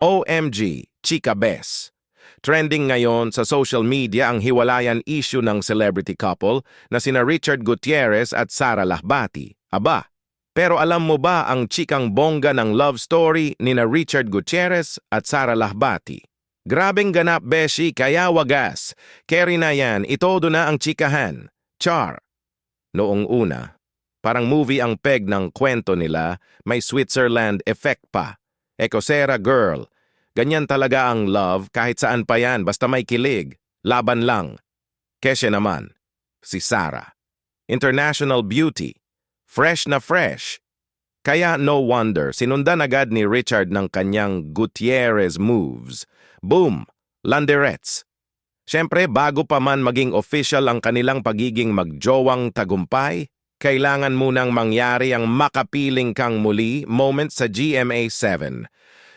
OMG, Chika Bes. Trending ngayon sa social media ang hiwalayan issue ng celebrity couple na sina Richard Gutierrez at Sara Lahbati. Aba, pero alam mo ba ang chikang bongga ng love story nina Richard Gutierrez at Sara Lahbati? Grabeng ganap beshi kaya wagas. Carry na yan, itodo na ang chikahan. Char. Noong una, parang movie ang peg ng kwento nila, may Switzerland effect pa. Ekosera girl. Ganyan talaga ang love kahit saan pa yan basta may kilig. Laban lang. Keshe naman. Si Sara. International beauty. Fresh na fresh. Kaya no wonder sinundan agad ni Richard ng kanyang Gutierrez moves. Boom! Landerets. Siyempre bago pa man maging official ang kanilang pagiging magjowang tagumpay, kailangan munang mangyari ang makapiling kang muli moment sa GMA7.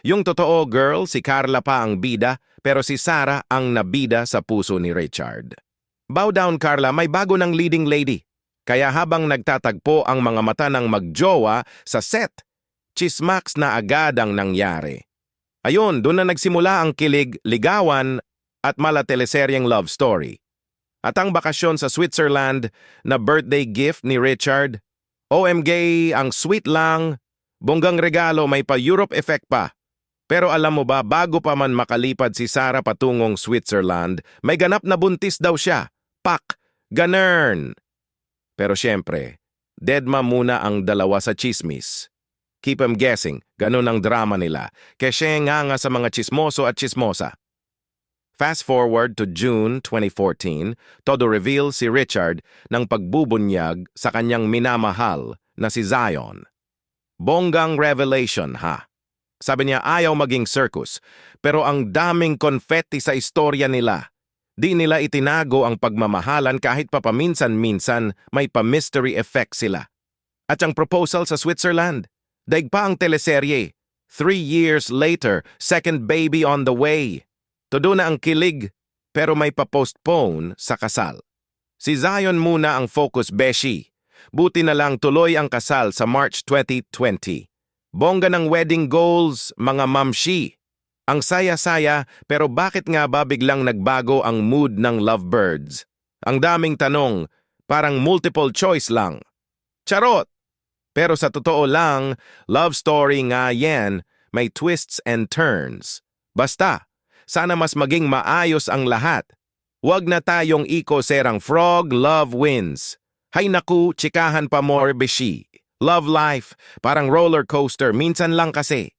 Yung totoo girl, si Carla pa ang bida, pero si Sara ang nabida sa puso ni Richard. Bow down Carla, may bago ng leading lady. Kaya habang nagtatagpo ang mga mata ng magjowa sa set, chismax na agad ang nangyari. Ayun, doon na nagsimula ang kilig, ligawan at malateleseryeng love story. At ang bakasyon sa Switzerland na birthday gift ni Richard, OMG, ang sweet lang, bonggang regalo may pa-Europe effect pa. Pero alam mo ba, bago pa man makalipad si Sara patungong Switzerland, may ganap na buntis daw siya. Pak! Ganern! Pero syempre, deadma muna ang dalawa sa chismis. Keep 'em guessing, ganun ang drama nila. Keshe nga sa mga chismoso at chismosa. Fast forward to June 2014, todo reveal si Richard ng pagbubunyag sa kanyang minamahal na si Zion. Bonggang revelation ha. Sabi niya ayaw maging circus, pero ang daming confetti sa istorya nila. Di nila itinago ang pagmamahalan kahit pa paminsan-minsan may pa-mystery effect sila. At ang proposal sa Switzerland, daig pa ang teleserye. 3 years later, second baby on the way. Todo na ang kilig, pero may pa-postpone sa kasal. Si Zion muna ang focus beshi. Buti na lang tuloy ang kasal sa March 2020. Bongga ng wedding goals, mga mamshi. Ang saya-saya, pero bakit nga ba biglang nagbago ang mood ng lovebirds? Ang daming tanong, parang multiple choice lang. Charot! Pero sa totoo lang, love story nga yan, may twists and turns. Basta, sana mas maging maayos ang lahat. Huwag na tayong iko-serang frog, love wins. Hay naku, chikahan pa more beshi. Love life, parang roller coaster, minsan lang kasi.